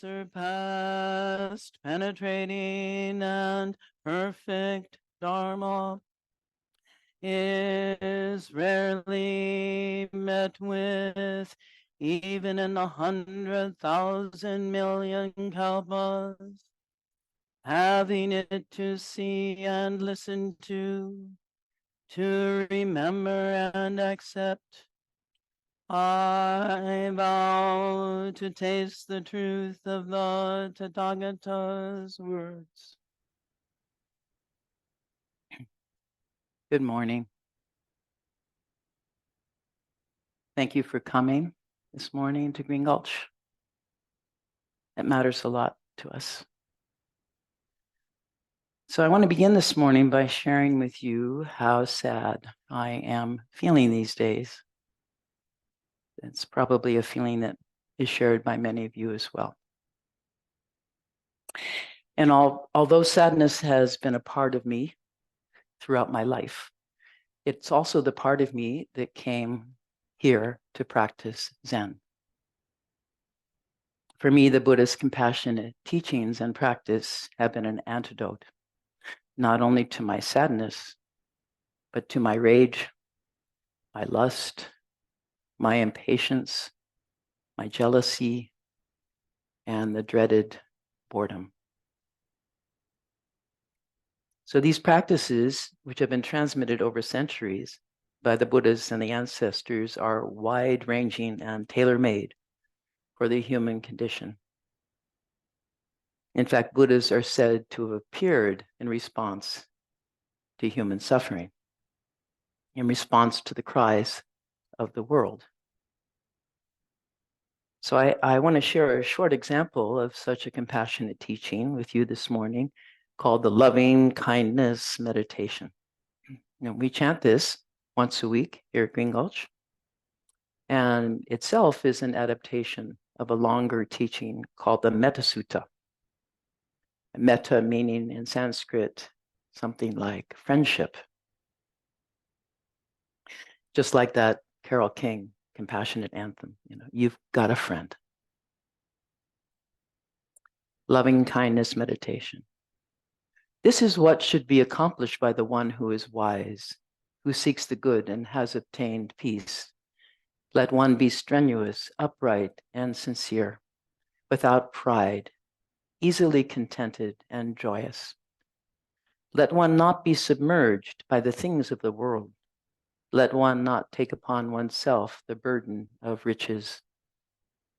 unsurpassed, penetrating, and perfect Dharma is rarely met with, even in 100,000 million kalpas. Having it to see and listen to remember and accept, I vow to taste the truth of the Tathagata's words. Good morning. Thank you for coming this morning to Green Gulch. It matters a lot to us. So I want to begin this morning by sharing with you how sad I am feeling these days. It's probably a feeling that is shared by many of you as well. And although sadness has been a part of me throughout my life, it's also the part of me that came here to practice Zen. For me, the Buddha's compassionate teachings and practice have been an antidote, not only to my sadness, but to my rage, my lust, my impatience, my jealousy, and the dreaded boredom. So these practices, which have been transmitted over centuries by the Buddhas and the ancestors, are wide-ranging and tailor-made for the human condition. In fact, Buddhas are said to have appeared in response to human suffering, in response to the cries of the world. So I want to share a short example of such a compassionate teaching with you this morning called the loving kindness meditation. We chant this once a week here at Green Gulch, and itself is an adaptation of a longer teaching called the Metta Sutta. Metta meaning in Sanskrit something like friendship. Just like that Carole King compassionate anthem, you've got a friend. Loving kindness meditation. This is what should be accomplished by the one who is wise, who seeks the good and has obtained peace. Let one be strenuous, upright, and sincere, without pride, easily contented and joyous. Let one not be submerged by the things of the world. Let one not take upon oneself the burden of riches.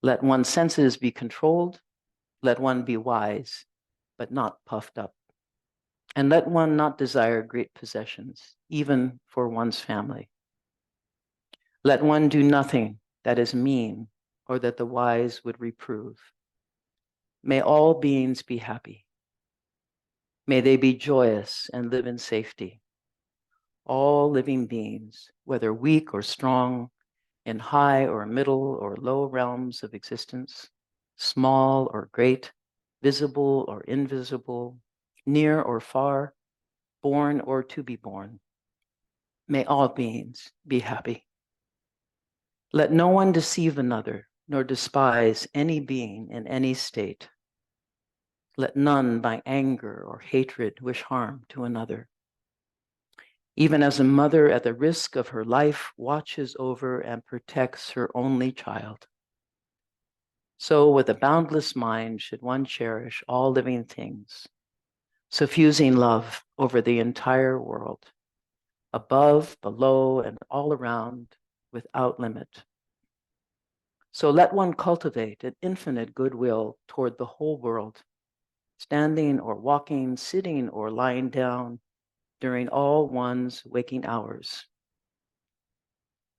Let one's senses be controlled. Let one be wise, but not puffed up. And let one not desire great possessions, even for one's family. Let one do nothing that is mean or that the wise would reprove. May all beings be happy. May they be joyous and live in safety. All living beings, whether weak or strong, in high or middle or low realms of existence, small or great, visible or invisible, near or far, born or to be born. May all beings be happy. Let no one deceive another, nor despise any being in any state. Let none by anger or hatred wish harm to another. Even as a mother at the risk of her life watches over and protects her only child, so with a boundless mind should one cherish all living things, suffusing love over the entire world, above, below, and all around, without limit. So let one cultivate an infinite goodwill toward the whole world, standing or walking, sitting or lying down, during all one's waking hours.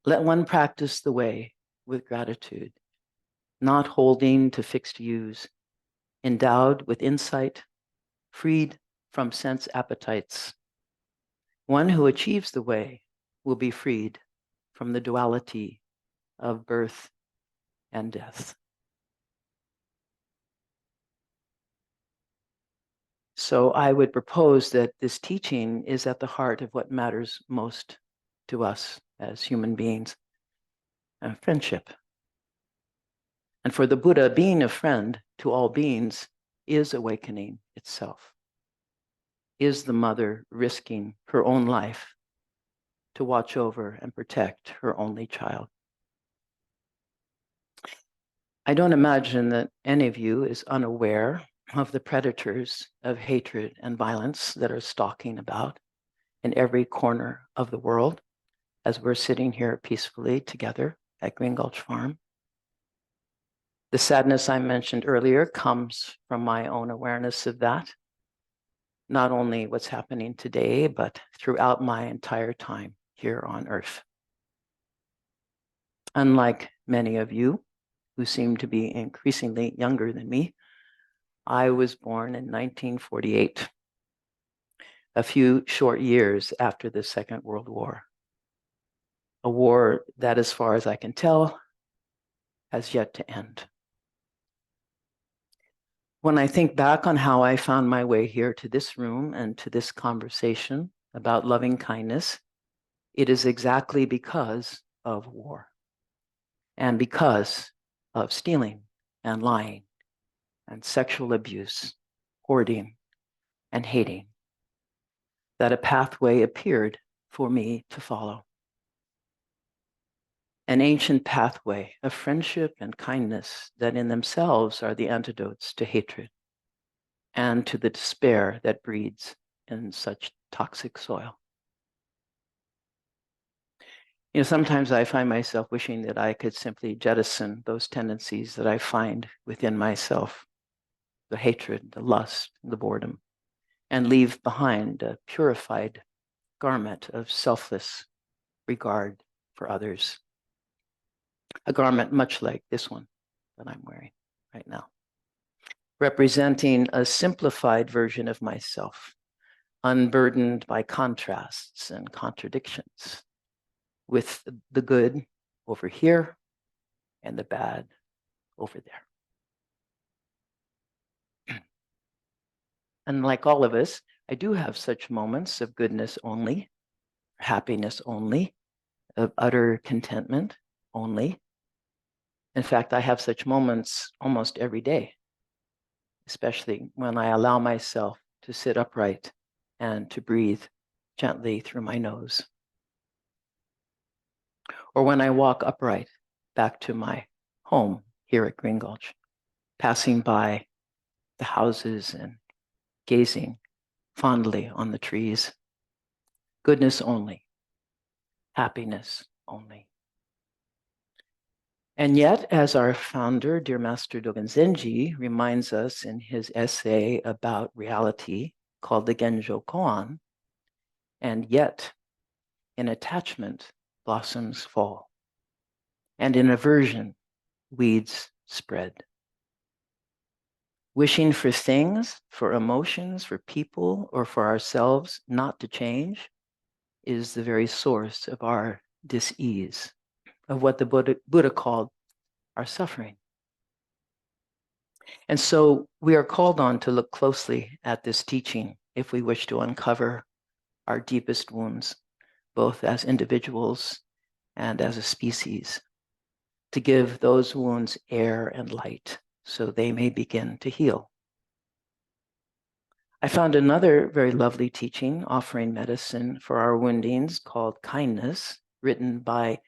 Let one practice the way with gratitude, not holding to fixed views, endowed with insight, freed from sense appetites. One who achieves the way will be freed from the duality of birth and death. So I would propose that this teaching is at the heart of what matters most to us as human beings, friendship. And for the Buddha, being a friend to all beings is awakening itself, is the mother risking her own life to watch over and protect her only child. I don't imagine that any of you is unaware of the predators of hatred and violence that are stalking about in every corner of the world as we're sitting here peacefully together at Green Gulch Farm. The sadness I mentioned earlier comes from my own awareness of that, not only what's happening today, but throughout my entire time here on Earth. Unlike many of you who seem to be increasingly younger than me, I was born in 1948, a few short years after the Second World War, a war that, as far as I can tell, has yet to end. When I think back on how I found my way here to this room and to this conversation about loving kindness, it is exactly because of war and because of stealing and lying and sexual abuse, hoarding and hating, that a pathway appeared for me to follow. An ancient pathway of friendship and kindness that in themselves are the antidotes to hatred and to the despair that breeds in such toxic soil. You know, sometimes I find myself wishing that I could simply jettison those tendencies that I find within myself, the hatred, the lust, the boredom, and leave behind a purified garment of selfless regard for others. A garment much like this one that I'm wearing right now, representing a simplified version of myself, unburdened by contrasts and contradictions, with the good over here and the bad over there. And like all of us, I do have such moments of goodness only, happiness only, of utter contentment only. In fact, I have such moments almost every day, especially when I allow myself to sit upright and to breathe gently through my nose. Or when I walk upright back to my home here at Green Gulch, passing by the houses and gazing fondly on the trees. Goodness only, happiness only. And yet, as our founder, dear Master Dogen Zenji, reminds us in his essay about reality called the Genjo Koan, and yet in attachment, blossoms fall, and in aversion, weeds spread. Wishing for things, for emotions, for people, or for ourselves not to change is the very source of our dis-ease, of what the Buddha called our suffering. And so we are called on to look closely at this teaching if we wish to uncover our deepest wounds, both as individuals and as a species, to give those wounds air and light so they may begin to heal. I found another very lovely teaching offering medicine for our woundings called Kindness, written by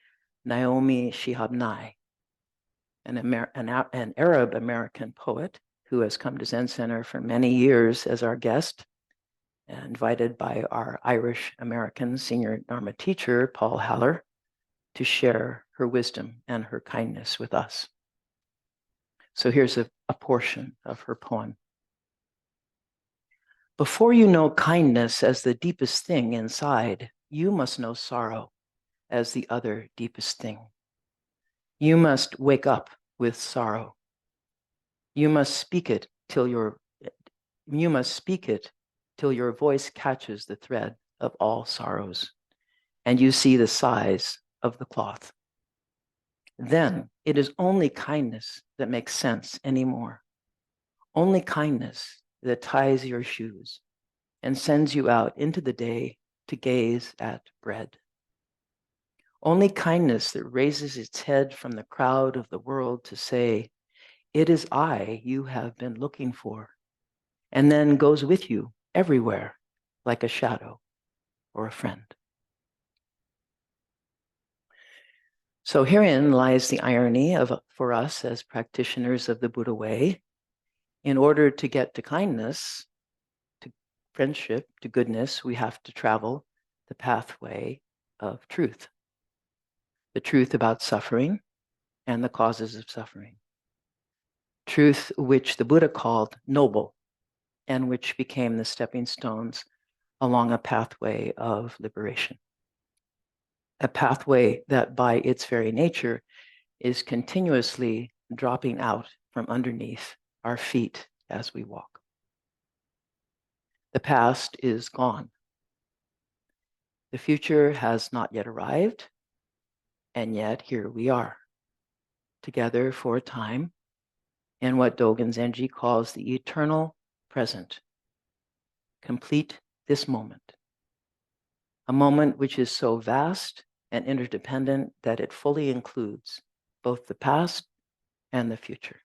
Naomi Shihab Nye, an Arab American poet who has come to Zen Center for many years as our guest, invited by our Irish American senior Dharma teacher, Paul Haller, to share her wisdom and her kindness with us. So here's a portion of her poem. Before you know kindness as the deepest thing inside, you must know sorrow as the other deepest thing. You must wake up with sorrow. You must speak it till your voice catches the thread of all sorrows, and you see the size of the cloth. Then it is only kindness that makes sense anymore. Only kindness that ties your shoes and sends you out into the day to gaze at bread. Only kindness that raises its head from the crowd of the world to say, It is I you have been looking for, and then goes with you everywhere like a shadow or a friend. So herein lies the irony for us as practitioners of the Buddha way. In order to get to kindness, to friendship, to goodness, we have to travel the pathway of truth. The truth about suffering and the causes of suffering. Truth which the Buddha called noble and which became the stepping stones along a pathway of liberation. A pathway that by its very nature is continuously dropping out from underneath our feet as we walk. The past is gone. The future has not yet arrived, and yet here we are, together for a time in what Dogen Zenji calls the eternal present. Complete this moment. A moment which is so vast and interdependent that it fully includes both the past and the future.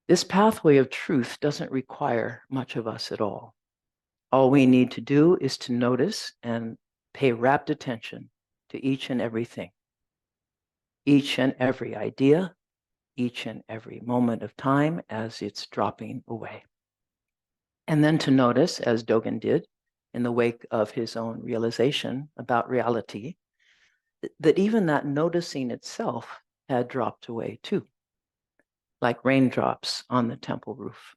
This pathway of truth doesn't require much of us at all. All we need to do is to notice and pay rapt attention to each and everything, each and every idea, each and every moment of time as it's dropping away. And then to notice, as Dogen did in the wake of his own realization about reality, that even that noticing itself had dropped away too, like raindrops on the temple roof.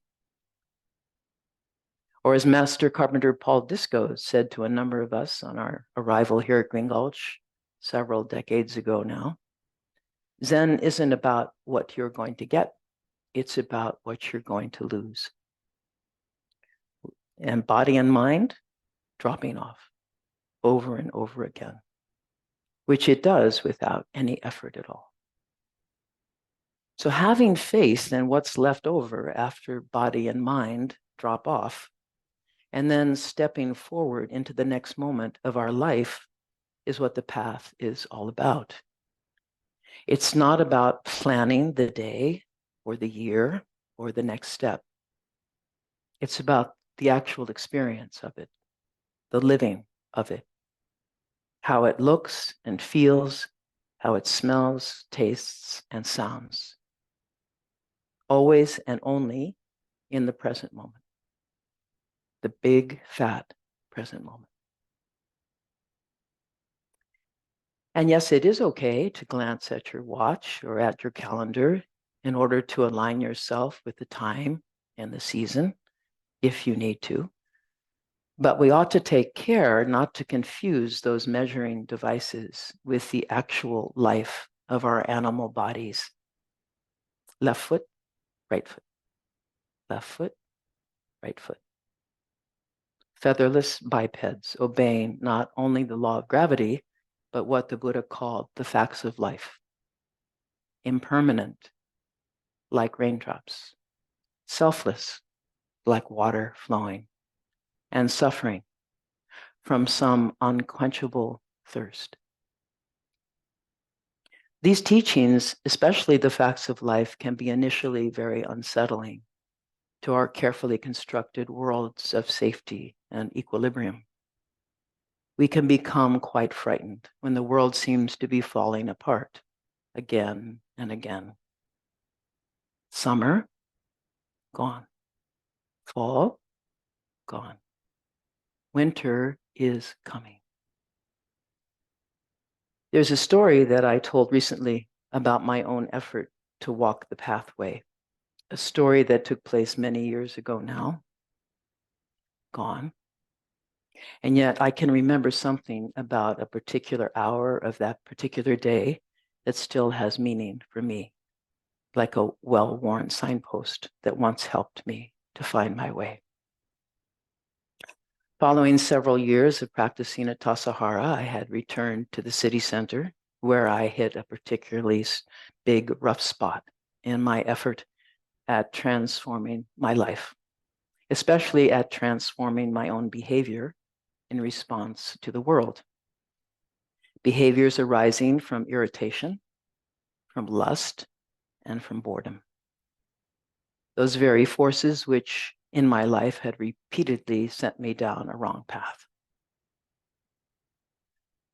Or as Master Carpenter Paul Disco said to a number of us on our arrival here at Gulch several decades ago now, Zen isn't about what you're going to get, it's about what you're going to lose. And body and mind dropping off over and over again, which it does without any effort at all. So having faith in what's left over after body and mind drop off, and then stepping forward into the next moment of our life is what the path is all about. It's not about planning the day or the year or the next step. It's about the actual experience of it, the living of it, how it looks and feels, how it smells, tastes, and sounds. Always and only in the present moment. The big, fat present moment. And yes, it is okay to glance at your watch or at your calendar in order to align yourself with the time and the season, if you need to. But we ought to take care not to confuse those measuring devices with the actual life of our animal bodies. Left foot, right foot. Left foot, right foot. Featherless bipeds obeying not only the law of gravity, but what the Buddha called the facts of life. Impermanent, like raindrops. Selfless, like water flowing. And suffering from some unquenchable thirst. These teachings, especially the facts of life, can be initially very unsettling to our carefully constructed worlds of safety and equilibrium. We can become quite frightened when the world seems to be falling apart again and again. Summer, gone. Fall, gone. Winter is coming. There's a story that I told recently about my own effort to walk the pathway, a story that took place many years ago now, gone. And yet I can remember something about a particular hour of that particular day that still has meaning for me, like a well-worn signpost that once helped me to find my way. Following several years of practicing at Tassajara, I had returned to the city center where I hit a particularly big, rough spot in my effort at transforming my life, especially at transforming my own behavior in response to the world. Behaviors arising from irritation, from lust, and from boredom. Those very forces which in my life had repeatedly sent me down a wrong path.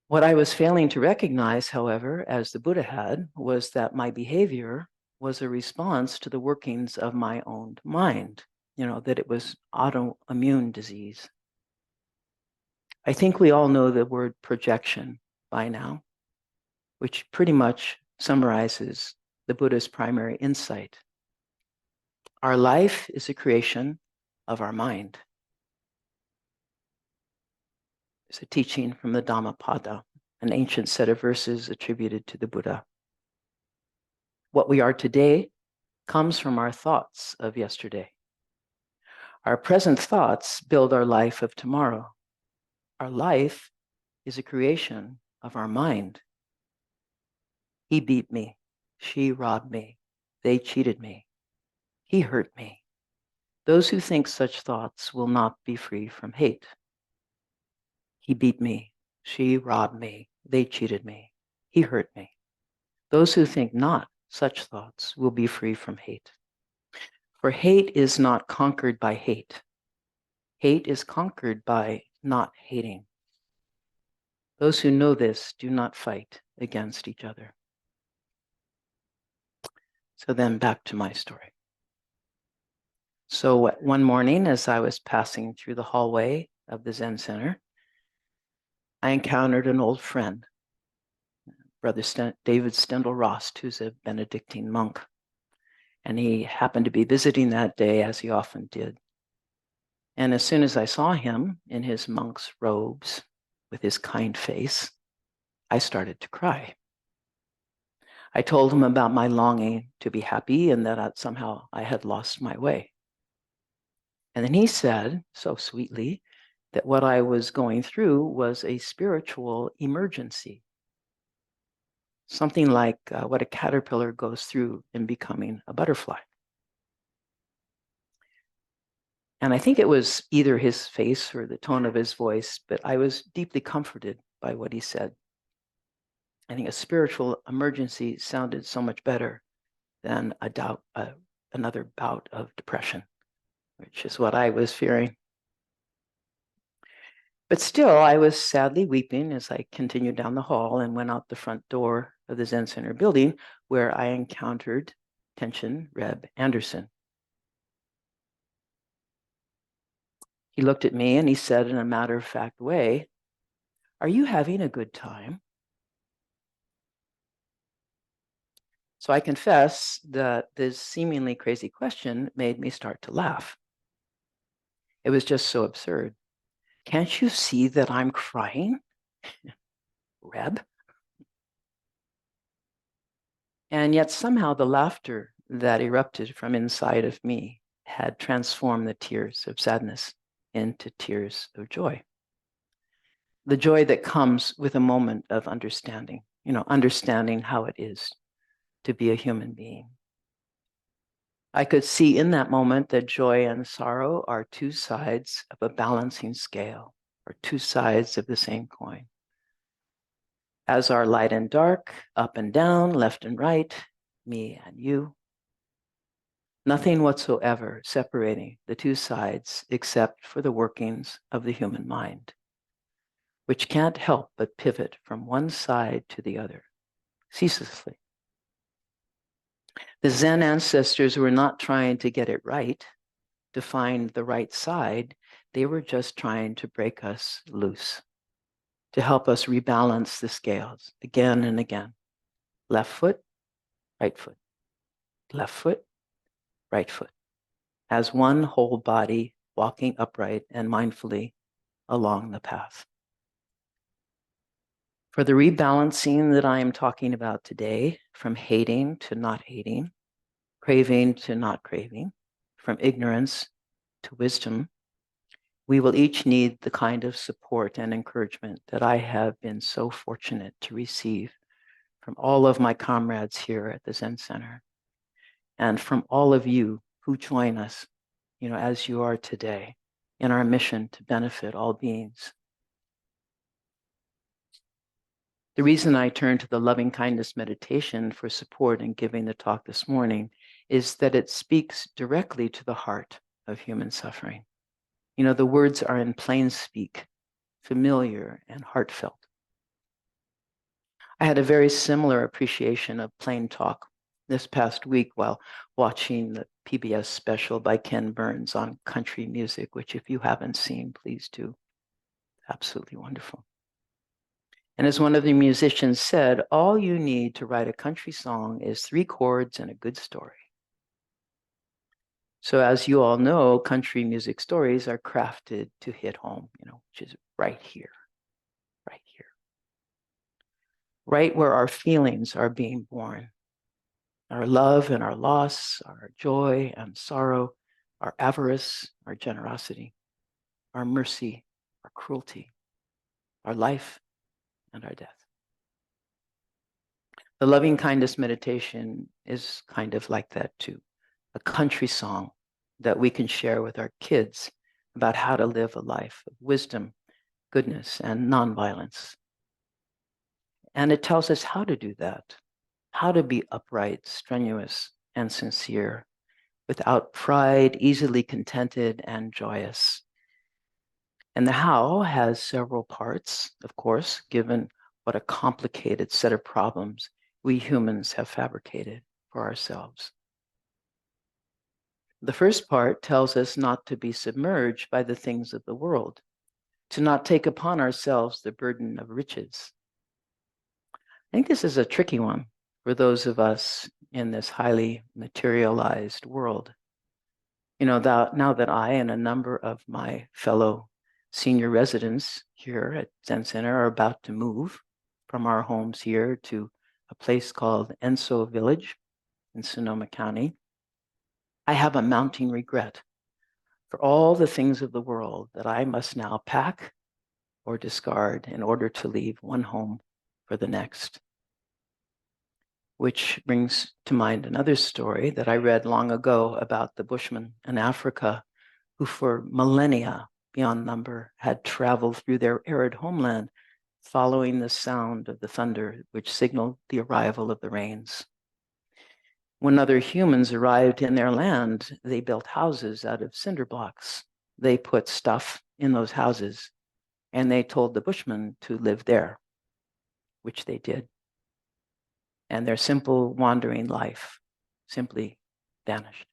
What I was failing to recognize, however, as the Buddha had, was that my behavior was a response to the workings of my own mind, that it was autoimmune disease. I think we all know the word projection by now, which pretty much summarizes the Buddha's primary insight. Our life is a creation of our mind. It's a teaching from the Dhammapada, an ancient set of verses attributed to the Buddha. What we are today comes from our thoughts of yesterday. Our present thoughts build our life of tomorrow. Our life is a creation of our mind. He beat me. She robbed me. They cheated me. He hurt me. Those who think such thoughts will not be free from hate. He beat me. She robbed me. They cheated me. He hurt me. Those who think not such thoughts will be free from hate. For hate is not conquered by hate. Hate is conquered by not hating. Those who know this do not fight against each other. So then back to my story. So one morning, as I was passing through the hallway of the Zen Center, I encountered an old friend, Brother David Stendel-Rost, who's a Benedictine monk. And he happened to be visiting that day, as he often did. And as soon as I saw him in his monk's robes with his kind face, I started to cry. I told him about my longing to be happy and that somehow I had lost my way. And then he said, so sweetly, that what I was going through was a spiritual emergency. Something like what a caterpillar goes through in becoming a butterfly. And I think it was either his face or the tone of his voice, but I was deeply comforted by what he said. I think a spiritual emergency sounded so much better than another bout of depression, which is what I was fearing. But still, I was sadly weeping as I continued down the hall and went out the front door of the Zen Center building, where I encountered Tenshin Reb Anderson. He looked at me and he said in a matter-of-fact way, "Are you having a good time?" So I confess that this seemingly crazy question made me start to laugh. It was just so absurd. Can't you see that I'm crying, Reb? And yet somehow the laughter that erupted from inside of me had transformed the tears of sadness into tears of joy. The joy that comes with a moment of understanding, understanding how it is to be a human being. I could see in that moment that joy and sorrow are two sides of a balancing scale, or two sides of the same coin. As are light and dark, up and down, left and right, me and you. Nothing whatsoever separating the two sides except for the workings of the human mind, which can't help but pivot from one side to the other, ceaselessly. The Zen ancestors were not trying to get it right, to find the right side. They were just trying to break us loose, to help us rebalance the scales again and again. Left foot, right foot. Left foot, right foot. As one whole body walking upright and mindfully along the path. For the rebalancing that I am talking about today, from hating to not hating, craving to not craving, from ignorance to wisdom, we will each need the kind of support and encouragement that I have been so fortunate to receive from all of my comrades here at the Zen Center, and from all of you who join us, as you are today, in our mission to benefit all beings. The reason I turned to the loving kindness meditation for support in giving the talk this morning is that it speaks directly to the heart of human suffering. You know, the words are in plain speak, familiar and heartfelt. I had a very similar appreciation of plain talk this past week while watching the PBS special by Ken Burns on country music, which if you haven't seen, please do. Absolutely wonderful. And as one of the musicians said, all you need to write a country song is 3 chords and a good story. So as you all know, country music stories are crafted to hit home, which is right here, right where our feelings are being born. Our love and our loss, our joy and sorrow, our avarice, our generosity, our mercy, our cruelty, our life and our death. The loving kindness meditation is kind of like that too, a country song that we can share with our kids about how to live a life of wisdom, goodness, and nonviolence. And it tells us how to do that, how to be upright, strenuous, and sincere, without pride, easily contented, and joyous. And the how has several parts, of course, given what a complicated set of problems we humans have fabricated for ourselves. The first part tells us not to be submerged by the things of the world, to not take upon ourselves the burden of riches. I think this is a tricky one for those of us in this highly materialized world. Now that I and a number of my fellow senior residents here at Zen Center are about to move from our homes here to a place called Enso Village in Sonoma County, I have a mounting regret for all the things of the world that I must now pack or discard in order to leave one home for the next. Which brings to mind another story that I read long ago about the Bushmen in Africa who for millennia beyond number had traveled through their arid homeland following the sound of the thunder which signaled the arrival of the rains. When other humans arrived in their land, they built houses out of cinder blocks. They put stuff in those houses and they told the Bushmen to live there, which they did. And their simple wandering life simply vanished.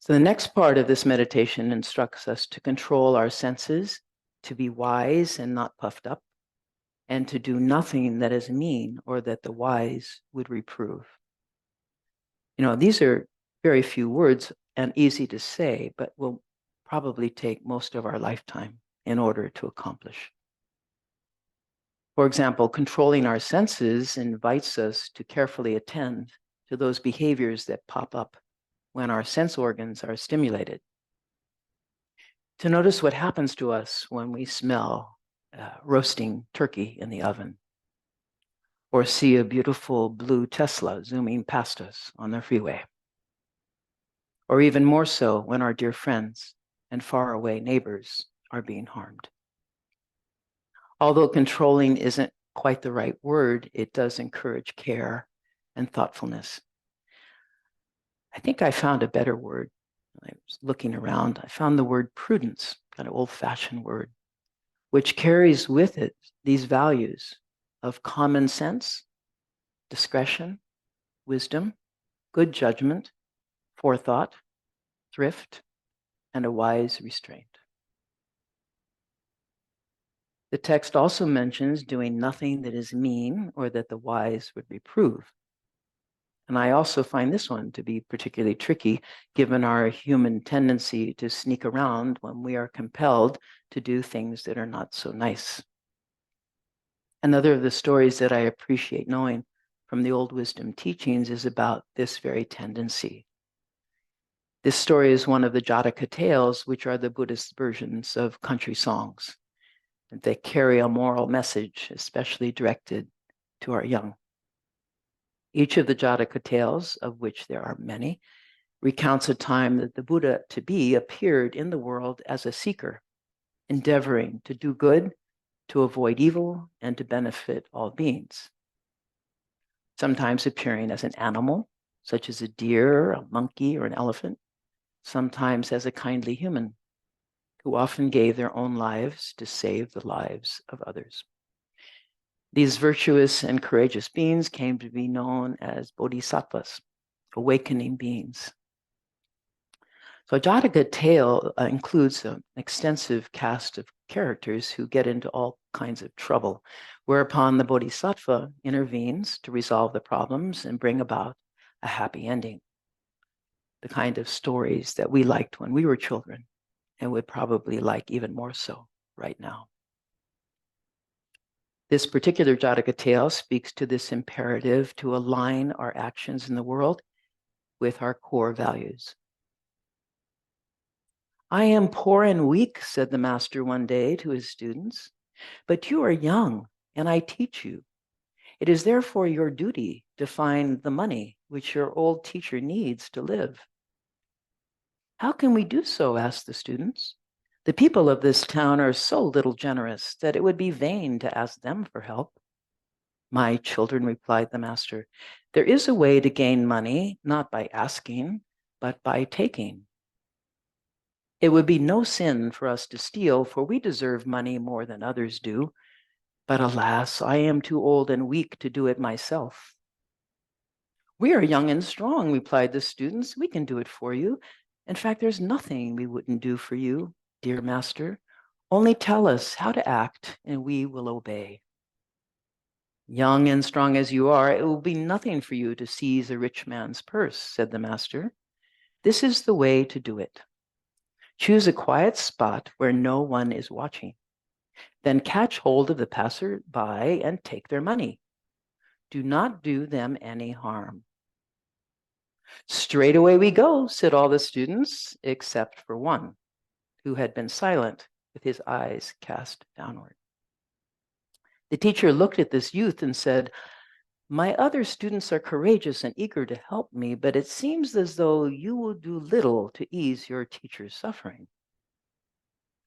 So the next part of this meditation instructs us to control our senses, to be wise and not puffed up, and to do nothing that is mean or that the wise would reprove. These are very few words and easy to say, but will probably take most of our lifetime in order to accomplish. For example, controlling our senses invites us to carefully attend to those behaviors that pop up when our sense organs are stimulated. To notice what happens to us when we smell roasting turkey in the oven, or see a beautiful blue Tesla zooming past us on the freeway, or even more so when our dear friends and faraway neighbors are being harmed. Although controlling isn't quite the right word, it does encourage care and thoughtfulness. I think I found a better word. I was looking around. I found the word prudence, kind of old-fashioned word, which carries with it these values of common sense, discretion, wisdom, good judgment, forethought, thrift, and a wise restraint. The text also mentions doing nothing that is mean or that the wise would reprove. And I also find this one to be particularly tricky, given our human tendency to sneak around when we are compelled to do things that are not so nice. Another of the stories that I appreciate knowing from the old wisdom teachings is about this very tendency. This story is one of the Jataka tales, which are the Buddhist versions of country songs. They carry a moral message, especially directed to our young. Each of the Jataka tales, of which there are many, recounts a time that the Buddha to be appeared in the world as a seeker, endeavoring to do good to avoid evil, and to benefit all beings. Sometimes appearing as an animal, such as a deer, a monkey, or an elephant, sometimes as a kindly human, who often gave their own lives to save the lives of others. These virtuous and courageous beings came to be known as bodhisattvas, awakening beings. So Jataka tale includes an extensive cast of characters who get into all kinds of trouble, whereupon the bodhisattva intervenes to resolve the problems and bring about a happy ending. The kind of stories that we liked when we were children and would probably like even more so right now. This particular Jataka tale speaks to this imperative to align our actions in the world with our core values. I am poor and weak, said the master one day to his students, but you are young and I teach you. It is therefore your duty to find the money which your old teacher needs to live. How can we do so? Asked the students. The people of this town are so little generous that it would be vain to ask them for help. My children, replied the master, there is a way to gain money, not by asking, but by taking. It would be no sin for us to steal, for we deserve money more than others do. But alas, I am too old and weak to do it myself. We are young and strong, replied the students. We can do it for you. In fact, there's nothing we wouldn't do for you, dear master. Only tell us how to act and we will obey. Young and strong as you are, it will be nothing for you to seize a rich man's purse, said the master. This is the way to do it. Choose a quiet spot where no one is watching. Then catch hold of the passer-by and take their money. Do not do them any harm. Straight away we go, said all the students, except for one, who had been silent with his eyes cast downward. The teacher looked at this youth and said, my other students are courageous and eager to help me, but it seems as though you will do little to ease your teacher's suffering.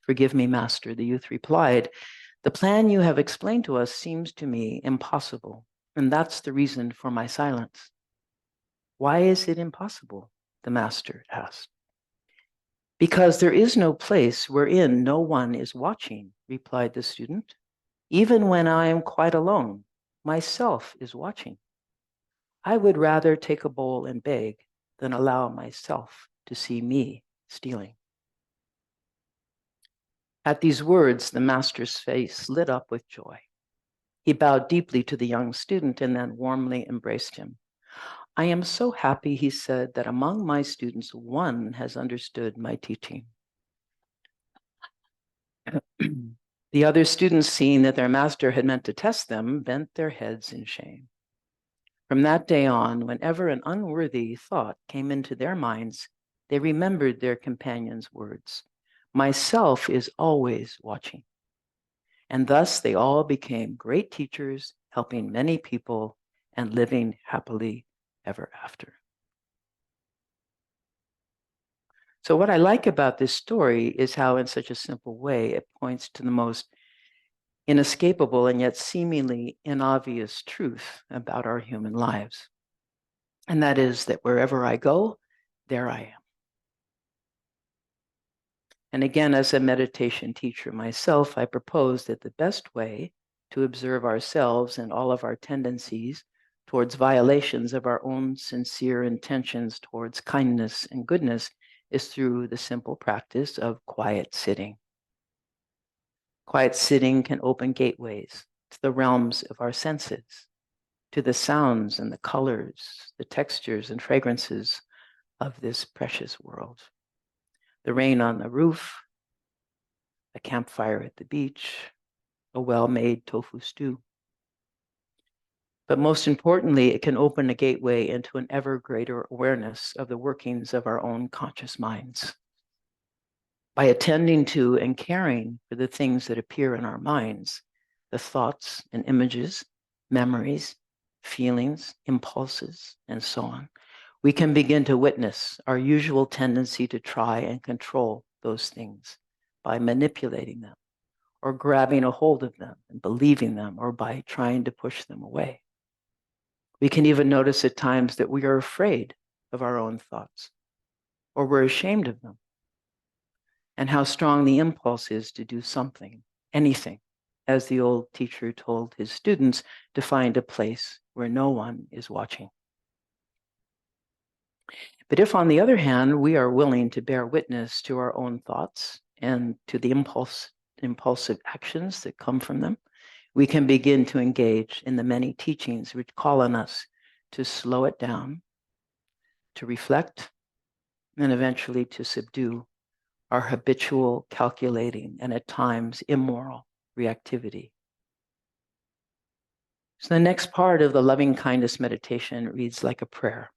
Forgive me, master, the youth replied. The plan you have explained to us seems to me impossible, and that's the reason for my silence. Why is it impossible? The master asked. Because there is no place wherein no one is watching, replied the student. Even when I am quite alone, myself is watching. I would rather take a bowl and beg than allow myself to see me stealing. At these words, the master's face lit up with joy. He bowed deeply to the young student and then warmly embraced him. I am so happy, he said, that among my students, one has understood my teaching. The other students, seeing that their master had meant to test them, bent their heads in shame. From that day on, whenever an unworthy thought came into their minds, they remembered their companion's words. Myself is always watching. And thus they all became great teachers, helping many people and living happily ever after. So what I like about this story is how in such a simple way it points to the most inescapable and yet seemingly inobvious truth about our human lives. And that is that wherever I go, there I am. And again, as a meditation teacher myself, I propose that the best way to observe ourselves and all of our tendencies towards violations of our own sincere intentions towards kindness and goodness is through the simple practice of quiet sitting. Quiet sitting can open gateways to the realms of our senses, to the sounds and the colors, the textures and fragrances of this precious world. The rain on the roof, a campfire at the beach, a well-made tofu stew. But most importantly, it can open a gateway into an ever greater awareness of the workings of our own conscious minds. By attending to and caring for the things that appear in our minds, the thoughts and images, memories, feelings, impulses, and so on, we can begin to witness our usual tendency to try and control those things by manipulating them or grabbing a hold of them and believing them, or by trying to push them away. We can even notice at times that we are afraid of our own thoughts, or we're ashamed of them, and how strong the impulse is to do something, anything, as the old teacher told his students, to find a place where no one is watching. But if, on the other hand, we are willing to bear witness to our own thoughts and to the impulsive actions that come from them, we can begin to engage in the many teachings which call on us to slow it down, to reflect, and eventually to subdue our habitual, calculating, and at times immoral reactivity. So the next part of the loving kindness meditation reads like a prayer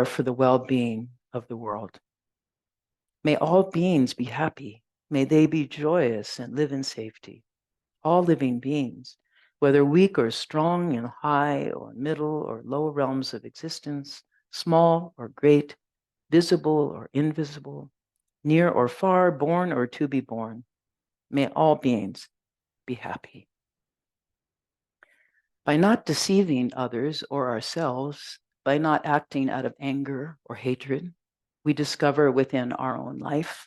for the well-being of the world. May all beings be happy. May they be joyous and live in safety. All living beings, whether weak or strong, in high or middle or low realms of existence, small or great, visible or invisible, near or far, born or to be born, may all beings be happy. By not deceiving others or ourselves, by not acting out of anger or hatred, we discover within our own life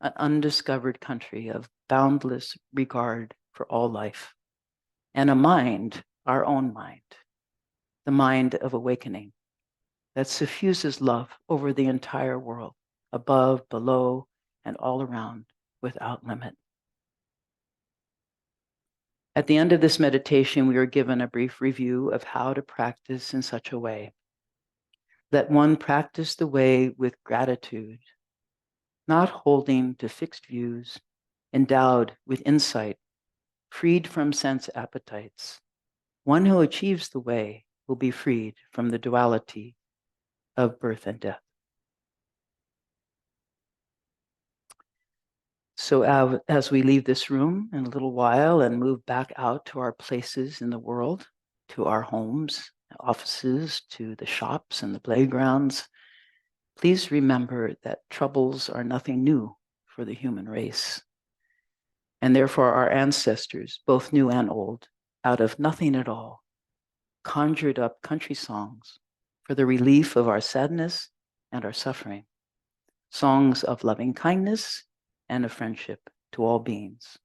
an undiscovered country of boundless regard for all life, and a mind, our own mind, the mind of awakening, that suffuses love over the entire world, above, below, and all around, without limit. At the end of this meditation, we are given a brief review of how to practice in such a way. Let one practice the way with gratitude, not holding to fixed views, endowed with insight, freed from sense appetites. One who achieves the way will be freed from the duality of birth and death. So as we leave this room in a little while and move back out to our places in the world, to our homes, offices, to the shops and the playgrounds, please remember that troubles are nothing new for the human race. And therefore our ancestors, both new and old, out of nothing at all, conjured up country songs for the relief of our sadness and our suffering, songs of loving kindness and of friendship to all beings.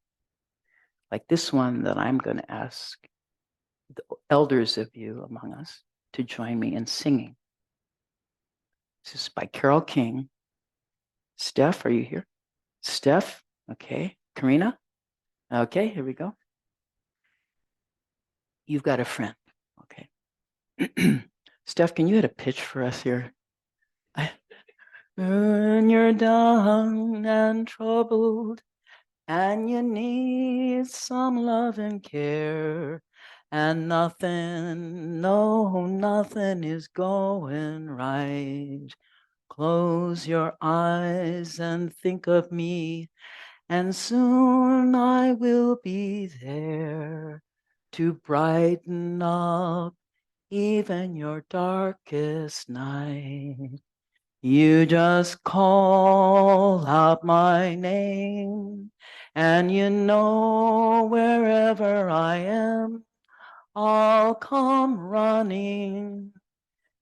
Like this one that I'm going to ask the elders of you among us to join me in singing. This is by Carole King. Steph, are you here? Steph, okay. Karina, okay, here we go. You've got a friend, okay. Steph, can you hit a pitch for us here? When you're down and troubled and you need some love and care, and nothing, no, nothing is going right. Close your eyes and think of me, and soon I will be there to brighten up even your darkest night. You just call out my name, and you know wherever I am, I'll come running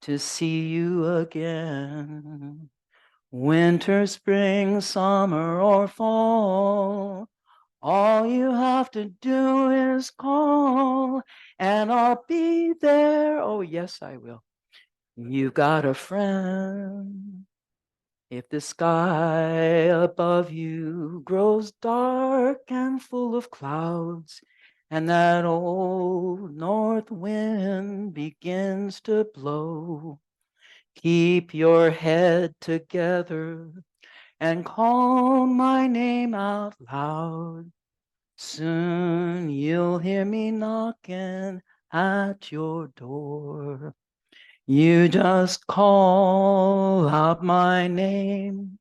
to see you again. Winter, spring, summer, or fall, all you have to do is call, and I'll be there. Oh, yes, I will. You've got a friend. If the sky above you grows dark and full of clouds, and that old north wind begins to blow, keep your head together and call my name out loud. Soon you'll hear me knocking at your door. You just call out my name,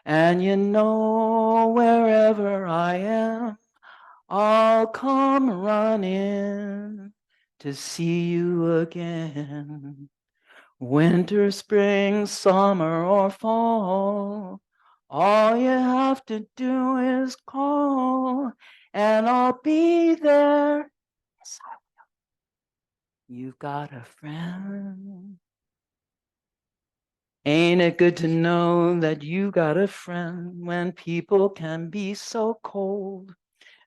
and you know wherever I am, I'll come running to see you again. Winter, spring, summer, or fall, All you have to do is call and I'll be there. Yes, I will. You've got a friend. Ain't it good to know that you got a friend when people can be so cold?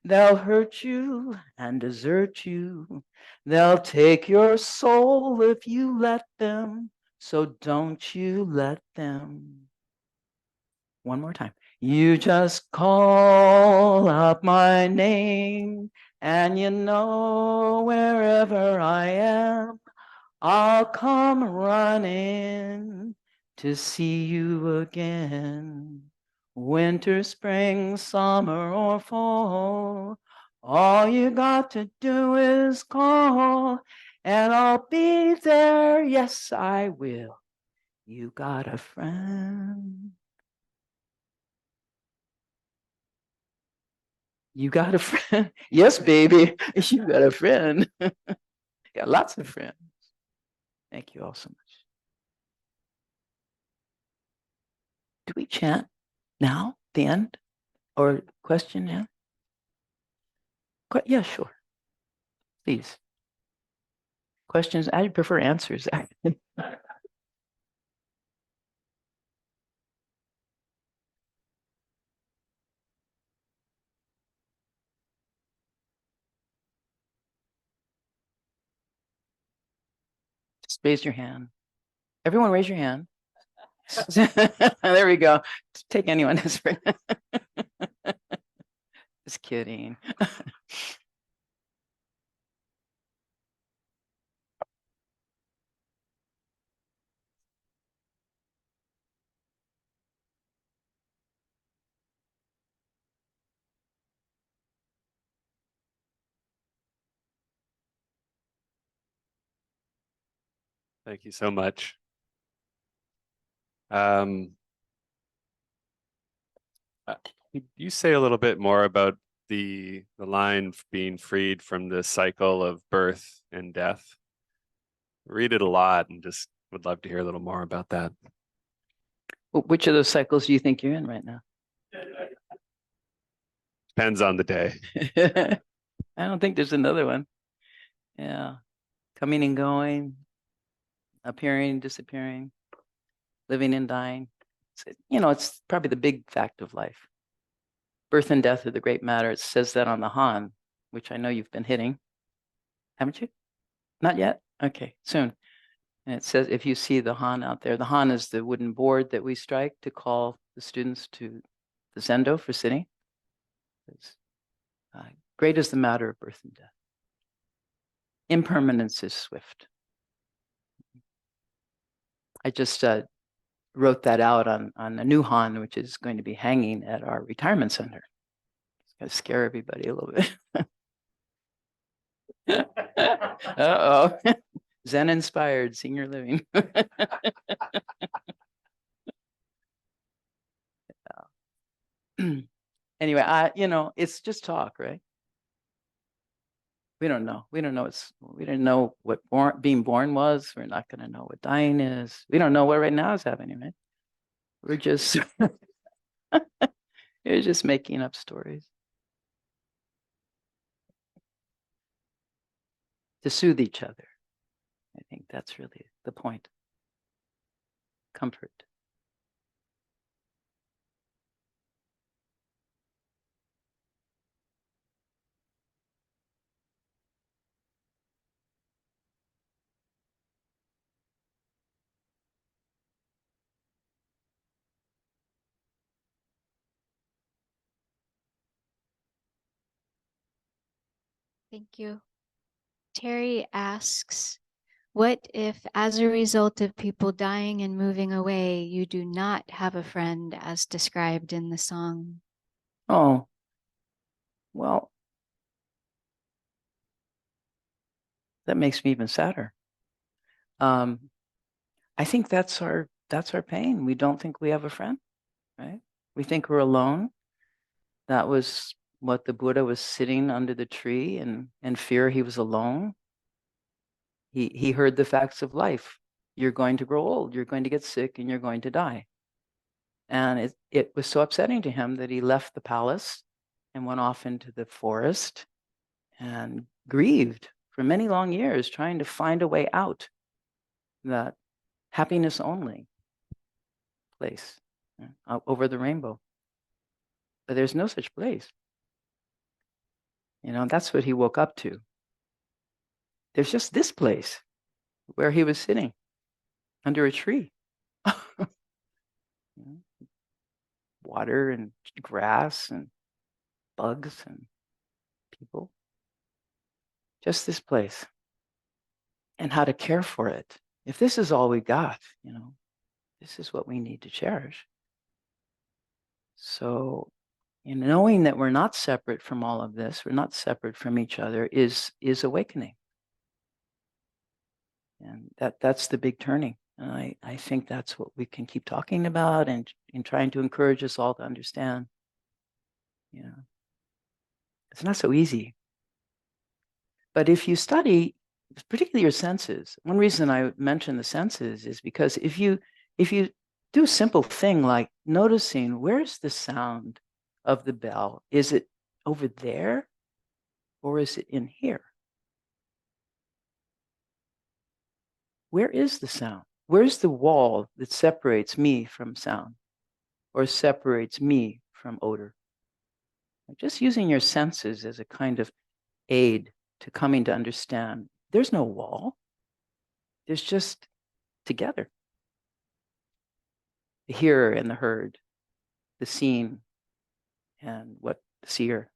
They'll hurt you and desert you. They'll take your soul if you let them. So don't you let them. One more time. You just call out my name, and you know wherever I am, I'll come running to see you again. Winter, spring, summer, or fall, all you got to do is call, and I'll be there. Yes, I will. You got a friend. You got a friend. Yes, baby. You got a friend. Got lots of friends. Thank you all so much. Do we chant now, the end? Or question now? Yeah, sure. Please. Questions? I prefer answers. Just raise your hand. Everyone raise your hand. There we go. Take anyone. Just kidding. Thank you so much. Um, you say a little bit more about the line being freed from the cycle of birth and death. Read it a lot and just would love to hear a little more about that. Which of those cycles do you think you're in right now? Depends on the day. I don't think there's another one. Yeah. Coming and going, appearing, disappearing, living and dying. It's probably the big fact of life. Birth and death are the great matter. It says that on the Han, which I know you've been hitting. Haven't you? Not yet? Okay, soon. And it says, if you see the Han out there, the Han is the wooden board that we strike to call the students to the Zendo for sitting. Great is the matter of birth and death. Impermanence is swift. I just wrote that out on a new Han, which is going to be hanging at our retirement center. It's going to scare everybody a little bit. Uh-oh. Zen inspired senior living. Anyway, it's just talk, right? We don't know. We don't know what being born was. We're not going to know what dying is. We don't know what right now is happening, right? We're just you're just making up stories to soothe each other. I think that's really the point. Comfort. Thank you. Terry asks, what if as a result of people dying and moving away, you do not have a friend as described in the song? Oh, well, that makes me even sadder. I think that's our pain. We don't think we have a friend, right? We think we're alone. That was what the Buddha was sitting under the tree and fear he was alone. He heard the facts of life. You're going to grow old, you're going to get sick, and you're going to die. And it was so upsetting to him that he left the palace and went off into the forest and grieved for many long years, trying to find a way out, that happiness only place over the rainbow. But there's no such place. That's what he woke up to. There's just this place where he was sitting under a tree. Water and grass and bugs and people. Just this place. And how to care for it. If this is all we got, this is what we need to cherish. So, knowing that we're not separate from all of this, we're not separate from each other, is awakening. And that's the big turning. And I think that's what we can keep talking about and trying to encourage us all to understand. It's not so easy. But if you study, particularly your senses, one reason I mention the senses is because if you do a simple thing like noticing, where's the sound of the bell? Is it over there or is it in here? Where is the sound? Where's the wall that separates me from sound or separates me from odor? Just using your senses as a kind of aid to coming to understand there's no wall. There's just together. The hearer and the heard, the seen and what the seer.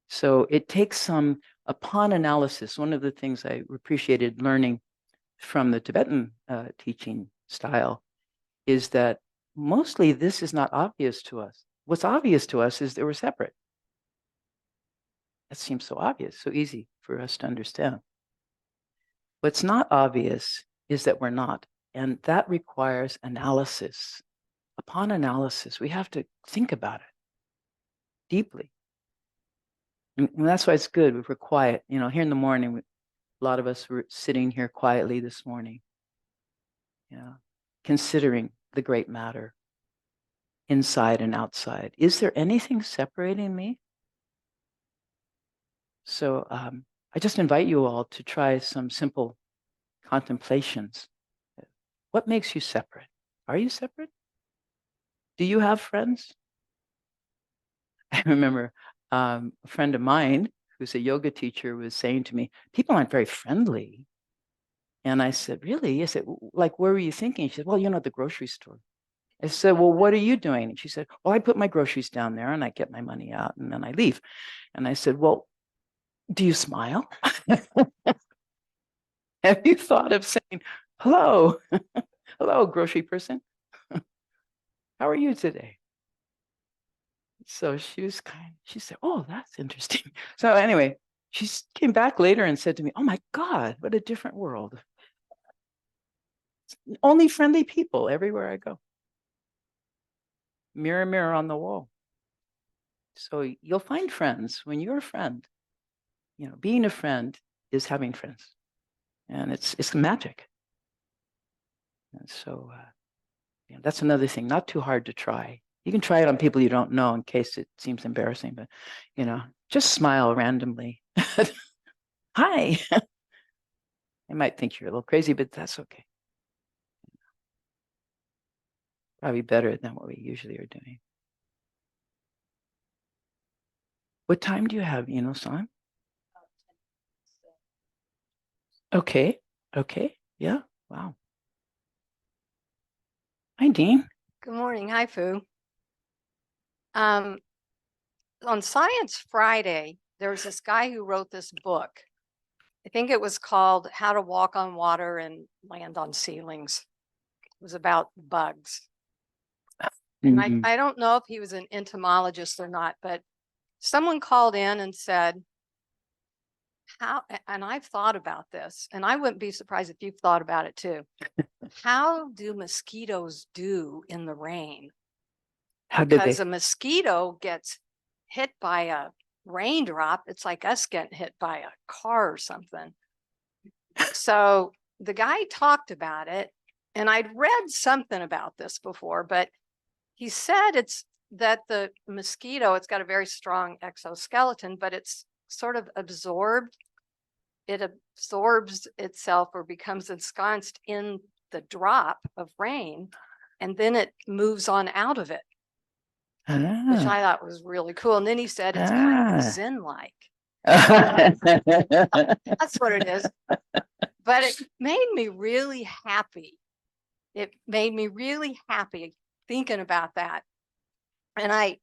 So it takes some, upon analysis, one of the things I appreciated learning from the Tibetan teaching style is that mostly this is not obvious to us. What's obvious to us is that we're separate. That seems so obvious, so easy for us to understand. What's not obvious is that we're not. And that requires analysis. Upon analysis, we have to think about it deeply. And that's why it's good if we're quiet. Here in the morning, a lot of us were sitting here quietly this morning, considering the great matter, inside and outside. Is there anything separating me? So I just invite you all to try some simple contemplations. What makes you separate? Are you separate? Do you have friends? I remember a friend of mine who's a yoga teacher was saying to me, people aren't very friendly. And I said, really? I said, like, where were you thinking? She said, well, the grocery store. I said, well, what are you doing? And she said, well, I put my groceries down there and I get my money out and then I leave. And I said, well, do you smile? Have you thought of saying, hello, hello, grocery person? How are you today? So she said, oh, that's interesting. So anyway, she came back later and said to me, oh my God, what a different world. Only friendly people everywhere I go. Mirror, mirror on the wall. So you'll find friends when you're a friend. Being a friend is having friends. And it's magic. And so that's another thing, not too hard to try. You can try it on people you don't know in case it seems embarrassing, but just smile randomly. Hi. They might think you're a little crazy, but that's okay. Probably better than what we usually are doing. What time do you have, San? Okay. Okay. Yeah. Wow. Hi, Dean. Good morning. Hi, Fu. On Science Friday, there was this guy who wrote this book. I think it was called How to Walk on Water and Land on Ceilings. It was about bugs. And I don't know if he was an entomologist or not, but someone called in and said, and I've thought about this, and I wouldn't be surprised if you've thought about it too. How do mosquitoes do in the rain? Because a mosquito gets hit by a raindrop, it's like us getting hit by a car or something. So the guy talked about it, And I'd read something about this before, but he said it's that the mosquito, it's got a very strong exoskeleton, but it's sort of absorbed. It absorbs itself or becomes ensconced in the drop of rain, and then it moves on out of it, which I thought was really cool. And then he said it's kind of Zen-like. That's what it is. But it made me really happy. It made me really happy thinking about that. And I,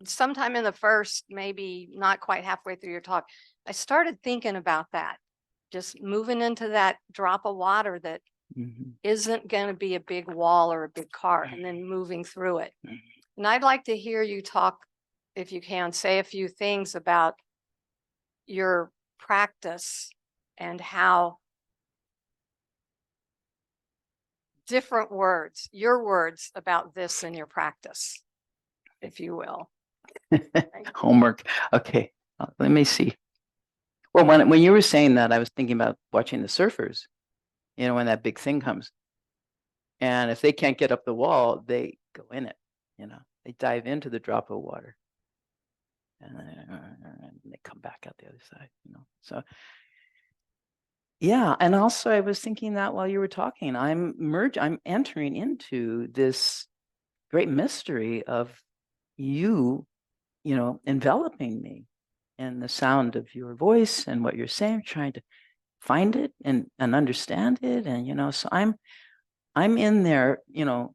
sometime in the first, maybe not quite halfway through your talk, I started thinking about that, just moving into that drop of water that isn't going to be a big wall or a big car, and then moving through it. And I'd like to hear you talk, if you can, say a few things about your practice and how different words, your words about this in your practice, if you will. Homework. Okay, let me see. Well, when you were saying that, I was thinking about watching the surfers, you know, when that big thing comes. And if they can't get up the wall, they go in it, you know, they dive into the drop of water. And they come back out the other side, you know. So, yeah. And also I was thinking that while you were talking, I'm entering into this great mystery of you know, enveloping me in the sound of your voice and what you're saying, trying to find it and understand it. And, you know, so I'm in there, you know,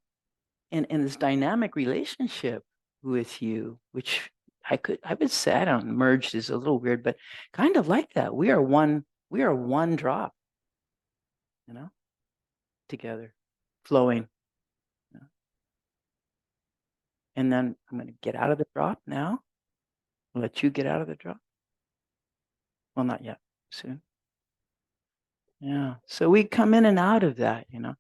in this dynamic relationship with you, which I would say, I don't, merged is a little weird, but kind of like that. We are one drop, you know, together, flowing. You know? And then I'm going to get out of the drop now. I'll let you get out of the drop. Well, not yet, soon. Yeah. So we come in and out of that, you know.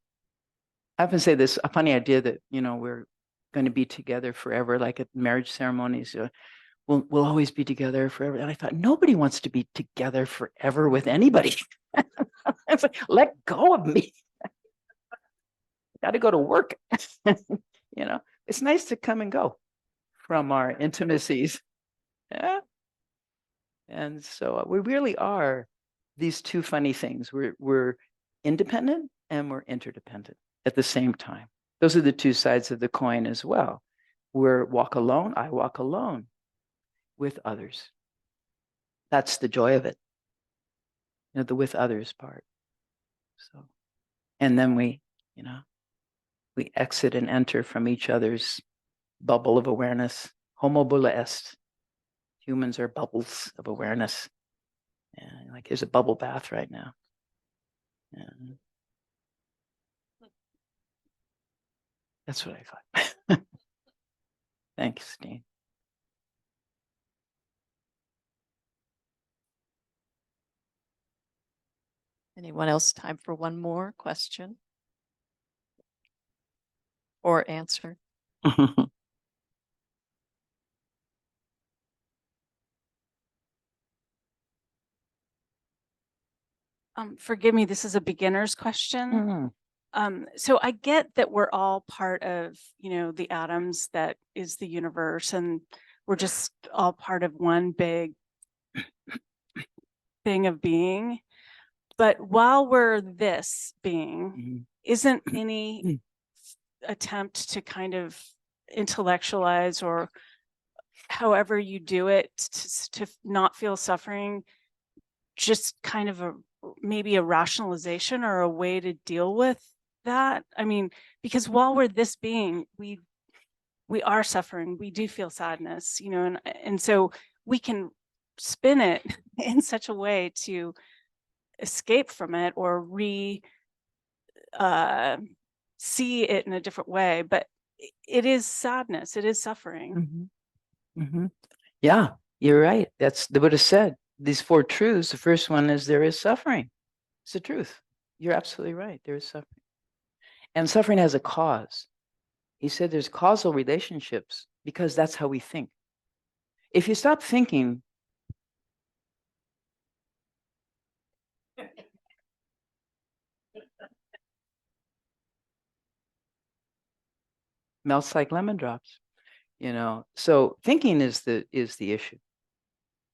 I often say this, a funny idea that, you know, we're going to be together forever, like at marriage ceremonies. We'll always be together forever. And I thought, nobody wants to be together forever with anybody. It's like, let go of me. Got to go to work. You know, it's nice to come and go from our intimacies. Yeah. And so we really are these two funny things. We're independent and we're interdependent at the same time. Those are the two sides of the coin as well. We're walk alone. I walk alone with others. That's the joy of it. You know, the with others part. So, and then we, you know, we exit and enter from each other's bubble of awareness. Homo bulla est. Humans are bubbles of awareness. And like there's a bubble bath right now. And that's what I thought. Thanks, Dean. Anyone else? Time for one more question or answer? Forgive me, this is a beginner's question. So I get that we're all part of, you know, the atoms that is the universe, and we're just all part of one big thing of being. But while we're this being, isn't any attempt to kind of intellectualize or however you do it to not feel suffering just kind of maybe a rationalization or a way to deal with that? I mean, because while we're this being, we are suffering, we do feel sadness, you know, and so we can spin it in such a way to escape from it or see it in a different way, but it is sadness, it is suffering. Yeah, you're right. That's the Buddha said. These four truths. The first one is there is suffering. It's the truth. You're absolutely right. There is suffering. And suffering has a cause. He said there's causal relationships because that's how we think. If you stop thinking, melts like lemon drops, So thinking is the issue.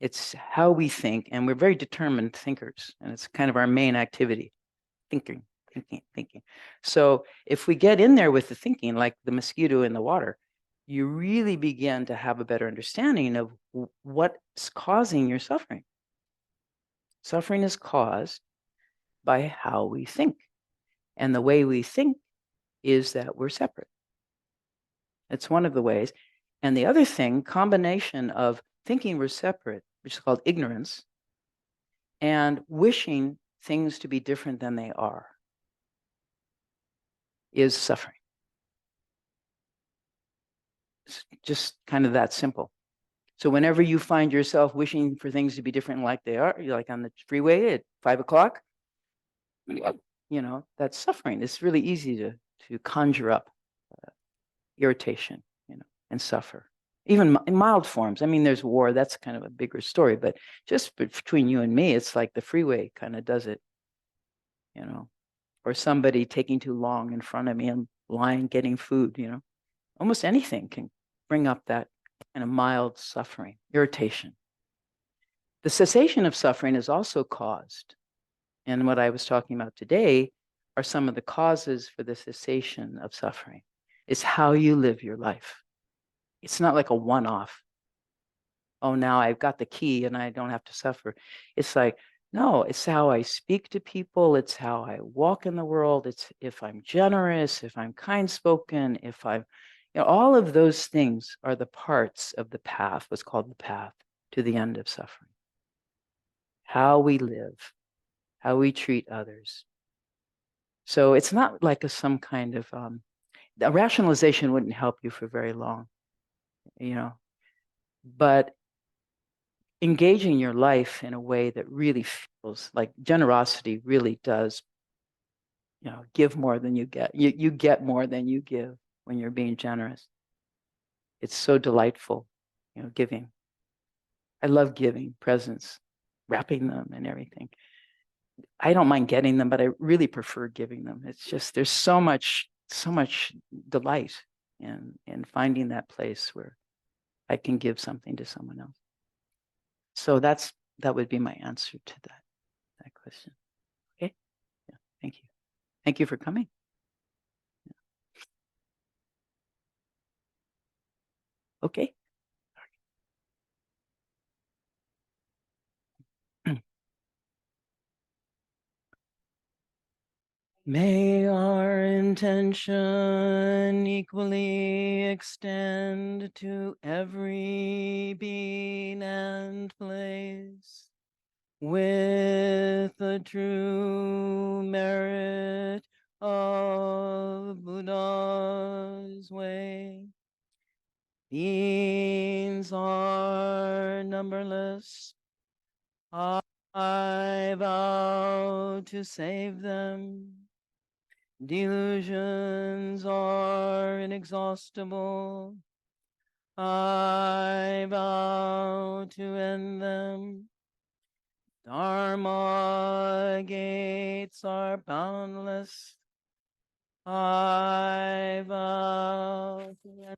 It's how we think, and we're very determined thinkers, and it's kind of our main activity, thinking. So if we get in there with the thinking, like the mosquito in the water, you really begin to have a better understanding of what's causing your suffering. Suffering is caused by how we think. And the way we think is that we're separate. It's one of the ways. And the other thing, combination of thinking we're separate, which is called ignorance, and wishing things to be different than they are, is suffering. It's just kind of that simple. So whenever you find yourself wishing for things to be different like they are, you're like on the freeway at 5 o'clock, that's suffering. It's really easy to conjure up irritation, and suffer. Even in mild forms. I mean, there's war, that's kind of a bigger story, but just between you and me, it's like the freeway kind of does it, or somebody taking too long in front of me and lying, getting food, almost anything can bring up that kind of mild suffering, irritation. The cessation of suffering is also caused. And what I was talking about today are some of the causes for the cessation of suffering. It's how you live your life. It's not like a one-off. Oh, now I've got the key and I don't have to suffer. It's like, no, it's how I speak to people. It's how I walk in the world. It's if I'm generous, if I'm kind-spoken, if I'm, all of those things are the parts of the path, what's called the path to the end of suffering. How we live, how we treat others. So it's not like some kind of, a rationalization wouldn't help you for very long, but engaging your life in a way that really feels like generosity really does, give more than you get. You get more than you give when you're being generous. It's so delightful, giving. I love giving presents, wrapping them and everything. I don't mind getting them, but I really prefer giving them. It's just, there's so much delight in finding that place where I can give something to someone else. So that would be my answer to that question. Okay. Yeah. Thank you. Thank you for coming. Okay. May our intention equally extend to every being and place, with the true merit of Buddha's way. Beings are numberless. I vow to save them. Delusions are inexhaustible. I vow to end them. Dharma gates are boundless. I vow to end